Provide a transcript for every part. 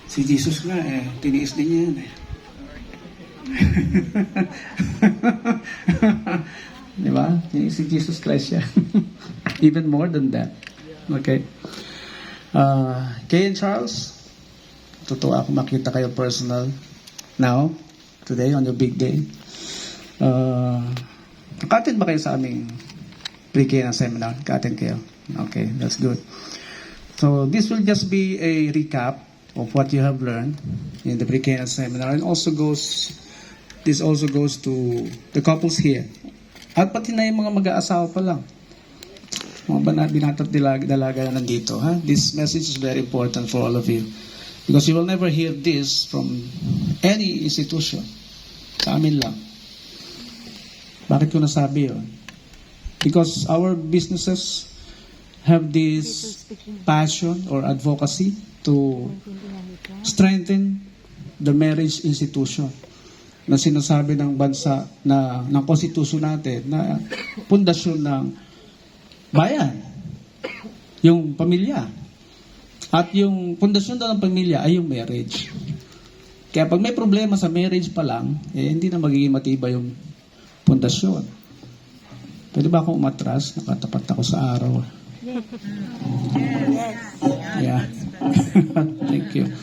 Si Jesus nga tiniis din niya yan Di ba? Si Jesus Christ siya. Even more than that. Okay. Kay and Charles, totoo ako makita kayo personal now, today, on your big day. Naka-attend ba kayo sa aming pre-K na seminar? Naka-attend kayo? Okay, that's good. So, this will just be a recap of what you have learned in the pre-K na seminar, and this also goes to the couples here. At pati na yung mga mag-aasawa pa lang. Mga binata't dalaga na nandito. This message is very important for all of you. Because you will never hear this from any institution. Sa amin lang. Bakit ko nasabi yun? Because our businesses have this passion or advocacy to strengthen the marriage institution na sinasabi ng bansa na ng konstitusyon natin na pundasyon ng bayan, yung pamilya. At yung pundasyon daw ng pamilya ay yung marriage. Kaya pag may problema sa marriage pa lang, hindi na magiging matibay yung pundasyon. Pwede ba akong umatras? Nakatapat ako sa araw. Yeah. Thank you.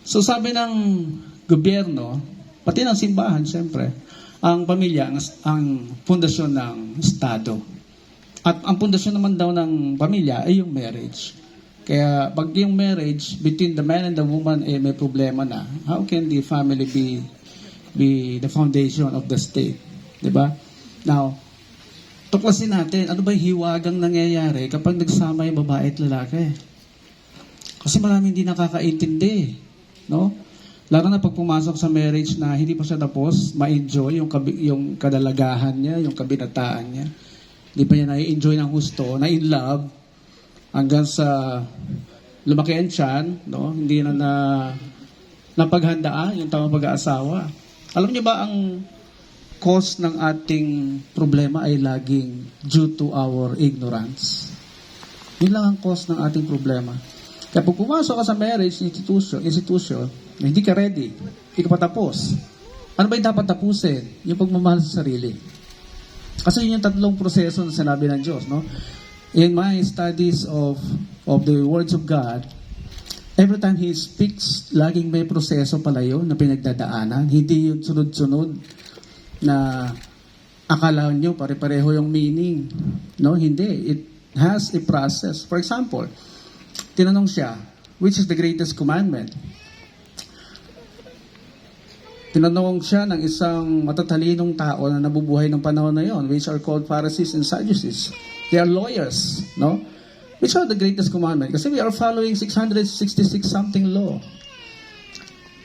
So sabi ng gobyerno, pati ng simbahan, siyempre, ang pamilya, ang pundasyon ng Estado. At ang pundasyon naman daw ng pamilya ay yung marriage. Kaya pag yung marriage between the man and the woman may problema na, how can the family be the foundation of the state? Diba? Now, tuklasin natin, ano ba yung hiwagang nangyayari kapag nagsama yung babae at lalaki? Kasi marami hindi nakakaintindi. No? Lalo na pag pumasok sa marriage na hindi pa siya tapos, ma-enjoy yung kadalagahan niya, yung kabinataan niya. Hindi pa niya na-enjoy ng husto, na in love, hanggang sa lumaki ang tiyan, no? Hindi na napaghandaan yung tamang pag-aasawa. Alam niyo ba ang cause ng ating problema ay laging due to our ignorance? Yun lang ang cause ng ating problema. Kaya pag pumasok ka sa marriage institution, na hindi ka ready, hindi ka pa tapos. Ano ba yung dapat tapusin? Yung pagmamahal sa sarili. Kasi yun yung tatlong proseso na sinabi ng Diyos, no? In my studies of the words of God, every time He speaks, laging may proseso pala yun na pinagdadaanan. Hindi yung sunod-sunod na akala nyo pare-pareho yung meaning. No, hindi. It has a process. For example, tinanong siya, which is the greatest commandment? Tinanong siya ng isang matatalinong tao na nabubuhay ng panahon na yon, which are called Pharisees and Sadducees. They are lawyers, no? Which are the greatest commandment? Kasi we are following 666 something law.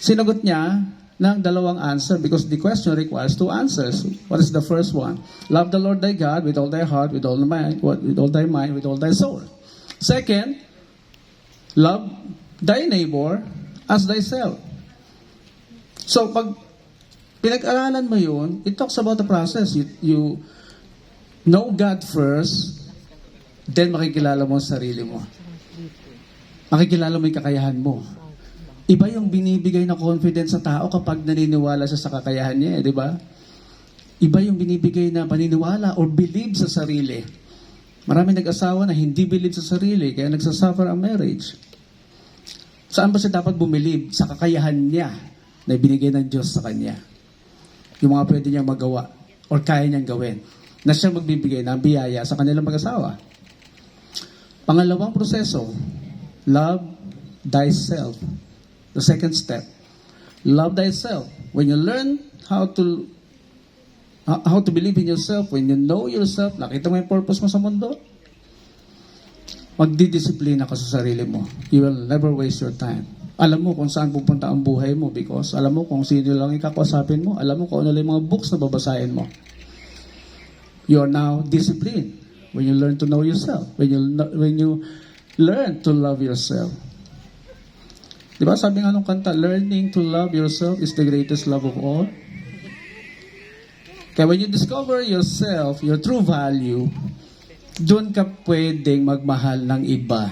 Sinagot niya ng dalawang answer because the question requires two answers. What is the first one? Love the Lord thy God with all thy heart, with all thy mind, with all thy soul. Second, love thy neighbor as thyself. So, pag pinag-aralan mo yun, it talks about the process. You know God first, then makikilala mo ang sarili mo. Makikilala mo yung kakayahan mo. Iba yung binibigay na confidence sa tao kapag naniniwala siya sa kakayahan niya, di ba? Iba yung binibigay na paniniwala or believe sa sarili. Marami nag-asawa na hindi believe sa sarili, kaya nagsasuffer ang marriage. Saan ba siya dapat bumilib? Sa kakayahan niya na ibinigay ng Diyos sa kanya. Yung mga pwede niyang magawa or kaya niyang gawin na siya magbibigay ng biyaya sa kanilang mag-asawa. Pangalawang proseso, love thyself. The second step, love thyself. When you learn how to believe in yourself, when you know yourself, nakita mo yung purpose mo sa mundo, magdidisiplina ka sa sarili mo. You will never waste your time. Alam mo kung saan pupunta ang buhay mo because alam mo kung sino lang ikakausapin mo. Alam mo kung ano lang yung mga books na babasahin mo. You are now disciplined when you learn to know yourself. When you learn to love yourself. Diba sabi nga nung kanta, learning to love yourself is the greatest love of all. Kaya when you discover yourself, your true value, doon ka pwedeng magmahal ng iba.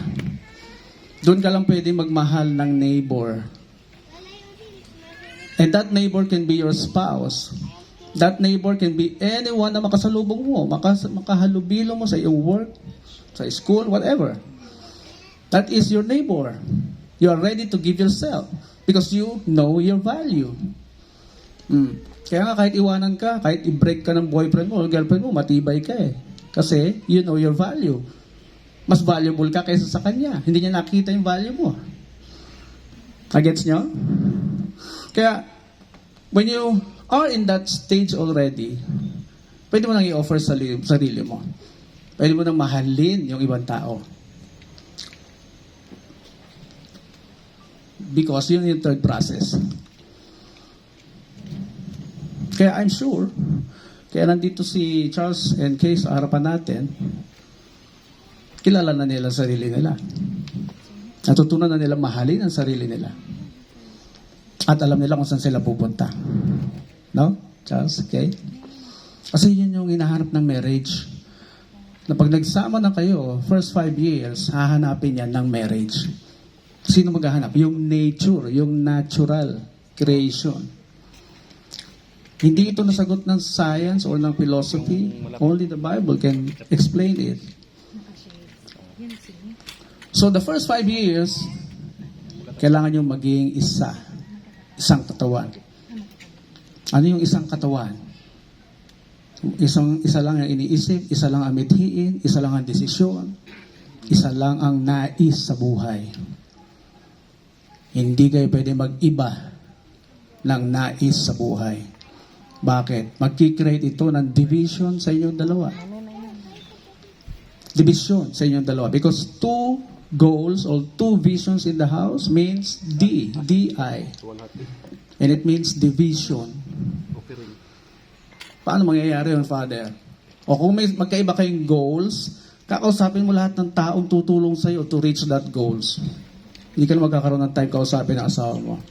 Doon ka lang pwedeng magmahal ng neighbor. And that neighbor can be your spouse. That neighbor can be anyone na makasalubong mo, makahalubilo mo sa iyong work, sa school, whatever. That is your neighbor. You are ready to give yourself because you know your value. Kaya nga kahit iwanan ka, kahit i-break ka ng boyfriend mo o girlfriend mo, matibay ka eh. Kasi you know your value. Mas valuable ka kaysa sa kanya. Hindi niya nakita yung value mo. Nagets nyo? Kaya, when you are in that stage already, pwede mo nang i-offer sarili mo. Pwede mo nang mahalin yung ibang tao. Because yun yung third process. Kaya I'm sure, kaya nandito si Charles and Kay sa harapan natin, kilala na nila sarili nila. Natutunan na nila mahalin ang sarili nila. At alam nila kung saan sila pupunta. No? Charles, Kay? Kasi yun yung hinahanap ng marriage. Na pag nagsama na kayo, first 5 years, hahanapin yan ng marriage. Sino maghahanap? Yung nature, yung natural creation. Hindi ito nasagot ng science or ng philosophy. Only the Bible can explain it. So the first 5 years, kailangan nyo maging isa. Isang katawan. Ano yung isang katawan? Isa lang ang iniisip, isa lang ang mithiin, isa lang ang desisyon, isa lang ang nais sa buhay. Hindi kayo pwede mag-iba ng nais sa buhay. Bakit? Magkikreate ito ng division sa inyong dalawa. Division sa inyong dalawa. Because 2 goals or 2 visions in the house means D-I. And it means division. Paano mangyayari yun, Father? O kung may magkaiba kayong goals, kakausapin mo lahat ng taong tutulong sa'yo to reach that goals. Hindi ka na magkakaroon ng time kausapin ang asawa mo.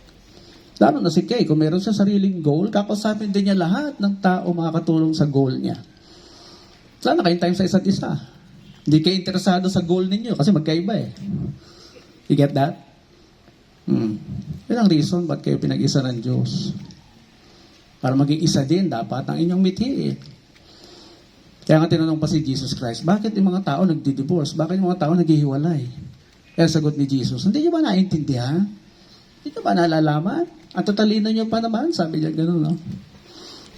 Lalo na si Kay, kung meron siya sariling goal, kakausapin din niya lahat ng tao makakatulong sa goal niya. Sana kayong time sa isa't isa. Hindi kayo interesado sa goal ninyo kasi magkaiba eh. You get that? Yan ang reason ba't kayo pinag-isa ng Diyos. Para maging isa din dapat ang inyong mithi eh. Kaya nga tinanong pa si Jesus Christ, bakit yung mga tao nagdi-divorce? Bakit yung mga tao naghihiwalay? Kaya sagot ni Jesus, hindi nyo ba naintindihan? Hindi nyo ba nalalaman? Ang tatalino nyo pa naman, sabi niya gano'n, no?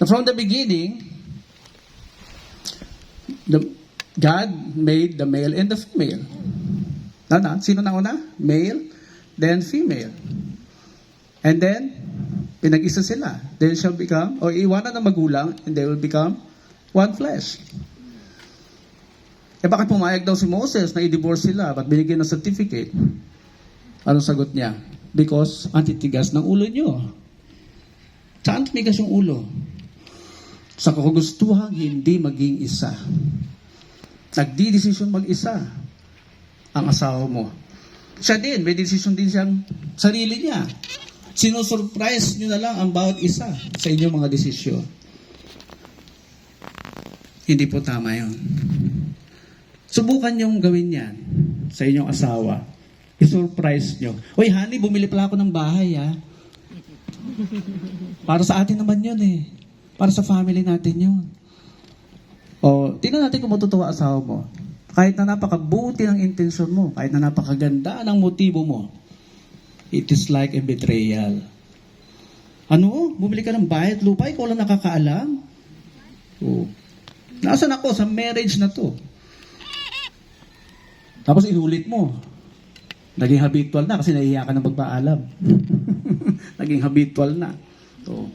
From the beginning, God made the male and the female. Sino na una? Male, then female. And then, pinag-isa sila. They shall become, o iwanan ng magulang, and they will become one flesh. Bakit pumayag daw si Moses na i-divorce sila? Ba't binigyan ng certificate? Anong sagot niya? Because ang titigas ng ulo nyo. Saan tumigas yung ulo? Sa kagustuhan, hindi maging isa. Nagdi-desisyon mag-isa ang asawa mo. Siya din, may desisyon din siyang sarili niya. Sinusurprise nyo na lang ang bawat isa sa inyong mga desisyon. Hindi po tama yun. Subukan nyong gawin yan sa inyong asawa. I-surprise nyo. Uy, honey, bumili pala ako ng bahay, ha? Para sa atin naman yun, eh. Para sa family natin yun. O, tingnan natin kung matutuwa asawa mo. Kahit na napakabuti ng intensyon mo, kahit na napakaganda ng motibo mo, it is like a betrayal. Ano? Bumili ka ng bahay at lupa, ikaw lang nakakaalam? O, nasaan ako sa marriage na to? Tapos inulit mo. Naging habitual na kasi nahihiya ka na magpaalam. Naging habitual na. So,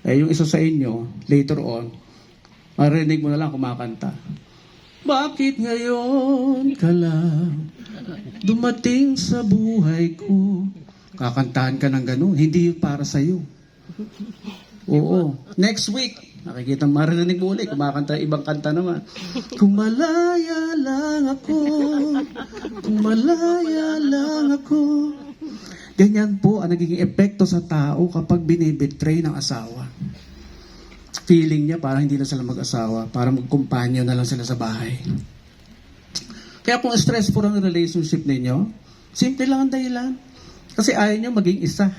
yung isa sa inyo, later on, marinig mo na lang kumakanta. Bakit ngayon ka lang dumating sa buhay ko? Kakantahan ka ng ganun. Hindi para sa'yo. Oo. Next week, nakikita marinig mo ulit, kumakanta ibang kanta naman. Kung malaya lang ako, kung malaya lang ako. Ganyan po ang nagiging epekto sa tao kapag binibetray ng asawa. feeling niya parang hindi na sila mag-asawa, para magkumpanyo na lang sila sa bahay. Kaya kung stressful ang relationship ninyo, simple lang ang dahilan. Kasi ayaw niyo maging isa.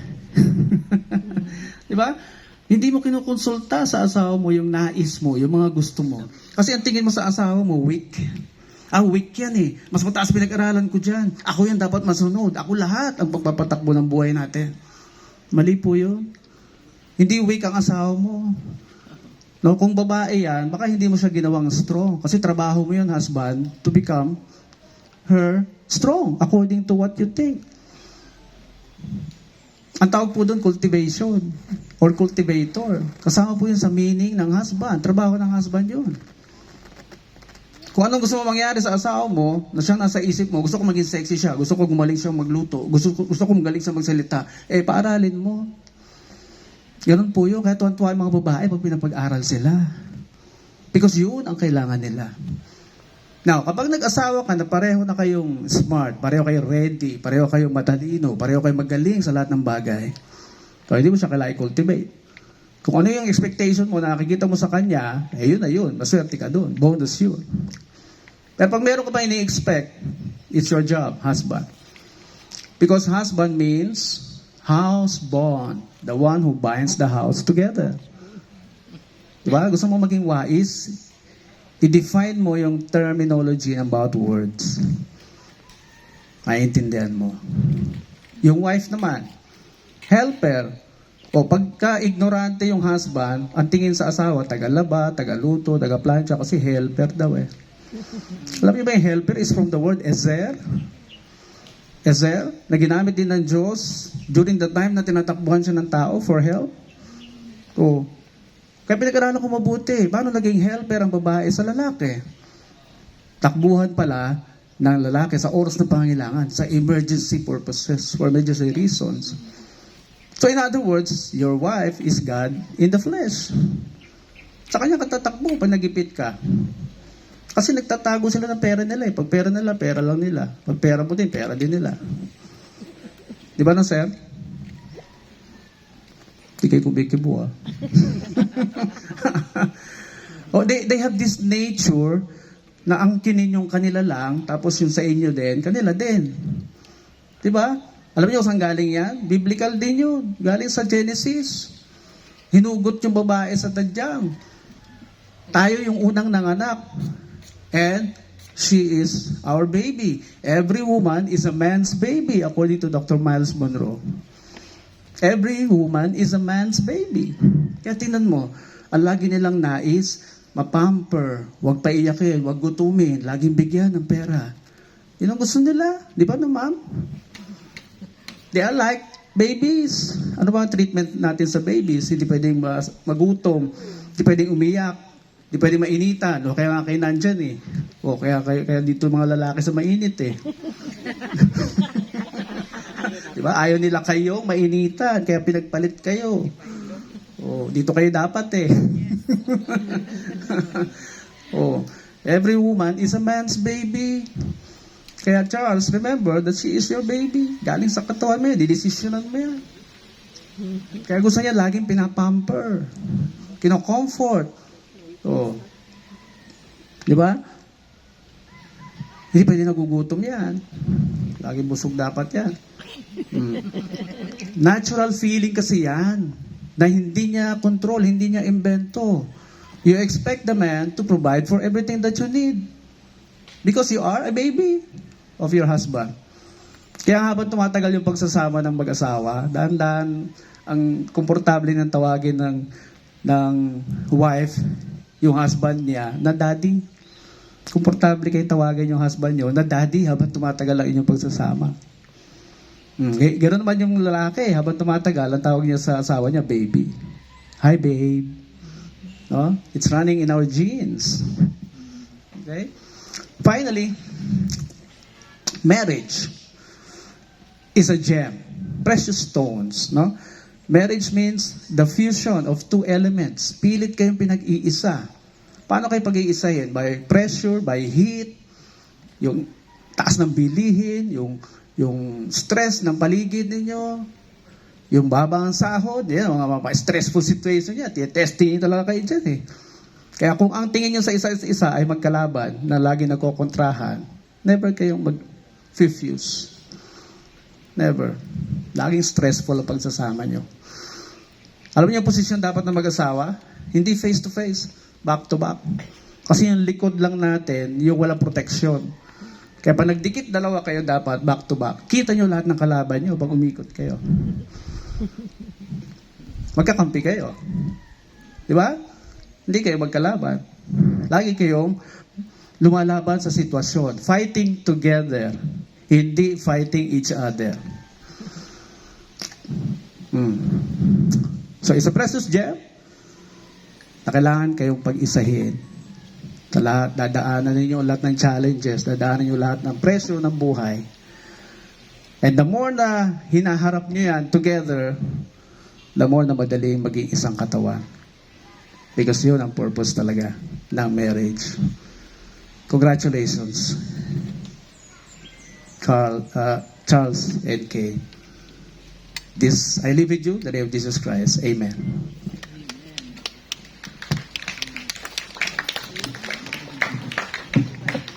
Di ba? Hindi mo kinukonsulta sa asawa mo yung nais mo, yung mga gusto mo. Kasi ang tingin mo sa asawa mo, weak. Weak yan eh. Mas mataas pinag-aralan ko dyan. Ako yan dapat masunod. Ako lahat ang pagpapatakbo ng buhay natin. Mali po yun. Hindi weak ang asawa mo. No, kung babae yan, baka hindi mo siya ginawang strong. Kasi trabaho mo yun, husband, to become her strong according to what you think. Ang tawag po doon, cultivation or cultivator. Kasama po yun sa meaning ng husband. Trabaho ng husband yun. Kung anong gusto mo mangyari sa asawa mo, na siyang nasa isip mo, gusto ko maging sexy siya, gusto ko gumaling siyang magluto, gusto ko magaling siya magsalita, paaralin mo. Ganun po yun. Kaya tuwan-tuwa ang mga babae pag pinapag-aral sila. Because yun ang kailangan nila. Now, kapag nag-asawa ka na pareho na kayong smart, pareho kayong ready, pareho kayong matalino, pareho kayong magaling sa lahat ng bagay, so hindi mo siya kailangan i-cultivate. Kung ano yung expectation mo na nakikita mo sa kanya, yun na yun. Maswerte ka doon. Bonus yun. Pero pag meron ka pa ini-expect, it's your job, husband. Because husband means house bond. The one who binds the house together. Diba? Gusto mo maging wais? I-define mo yung terminology about words. Maintindihan mo. Yung wife naman, helper. O pagka-ignorante yung husband, ang tingin sa asawa, taga-laba, taga-luto, taga-plancha, kasi helper daw eh. Alam niyo ba yung helper is from the word ezer? Ezer, na ginamit din ng Diyos during the time na tinatakbuhan siya ng tao for help. O, kaya pinag-aralan ko mabuti. Paano naging helper ang babae sa lalaki? Takbuhan pala ng lalaki sa oras ng pangangailangan, sa emergency purposes, for emergency reasons. So in other words, your wife is God in the flesh. Sa kanya katatakbo pag nagipit ka. Kasi nagtatago sila ng pera nila eh. Pag pera nila, pera lang nila. Pag pera mo din, pera din nila. Di ba na, sir? Di kayo kubikibo ah. They have this nature na ang kinin yung kanila lang, tapos yung sa inyo din, kanila din. Diba? Alam niyo saan galing yan? Biblical din yun. Galing sa Genesis. Hinugot yung babae sa tadyang. Tayo yung unang nanganak. And she is our baby. Every woman is a man's baby, according to Dr. Miles Monroe. Every woman is a man's baby. Kaya tingnan mo, ang lagi nilang nais, mapamper, huwag paiyakin, huwag gutumin, laging bigyan ng pera. Yun ang gusto nila. Di ba no, ma'am? They are like babies. Ano ba ang treatment natin sa babies? Hindi pwedeng magutom, hindi pwedeng umiyak, hindi pwedeng mainitan. O kaya nga kayo nandyan eh. O kaya dito mga lalaki sa mainit eh. Diba? Ayaw nila kayong mainitan, kaya pinagpalit kayo. Dito kayo dapat eh. Every woman is a man's baby. Kaya Charles, remember that she is your baby. Galing sa katawan mo yan, didesisyonan mo yan. Kaya gusto niya laging pinapamper. Kino-comfort. Diba? Hindi pwede nagugutom yan. Laging busog dapat yan. Natural feeling kasi yan na hindi niya control, hindi niya invento. You expect the man to provide for everything that you need because you are a baby of your husband. Kaya habang tumatagal yung pagsasama ng mag-asawa, dahan-dahan ang komportable ng tawagin ng wife yung husband niya na daddy. Komportable kayo tawagin yung husband niyo na daddy habang tumatagal ang inyong pagsasama. Ganoon naman yung lalaki, habang tumatagal, ang tawag niya sa asawa niya, baby. Hi, babe. No? It's running in our genes. Okay? Finally, marriage is a gem. Precious stones. No? Marriage means the fusion of two elements. Pilit kayong pinag-iisa. Paano kayo pag-iisahin? By pressure, by heat, yung taas ng bilihin, yung stress ng paligid ninyo, Yung baba ang sahod, yan, mga stressful situation yan, testing talaga kayo dyan eh. Kaya kung ang tingin nyo sa isa ay magkalaban na lagi nagkokontrahan, never kayong mag-fuse. Never. Laging stressful ang pagsasama nyo. Alam niyo yung posisyon dapat na mag-asawa? Hindi face-to-face, back-to-back. Kasi yung likod lang natin, yung walang proteksyon. Kaya pag nagdikit dalawa kayo dapat back-to-back, kita nyo lahat ng kalaban nyo pag umikot kayo. Magkakampi kayo. Di ba? Hindi kayo magkalaban. Lagi kayong lumalaban sa sitwasyon. Fighting together. Hindi fighting each other. So, isa precious gem na kailangan kayong pag-isahin. Dadaanan ninyo lahat ng challenges, dadaanan ninyo lahat ng presyo ng buhay. And the more na hinaharap nyo yan together, the more na madaling maging isang katawan. Because yun ang purpose talaga ng marriage. Congratulations, Charles and Kay. I leave with you, the name of Jesus Christ. Amen.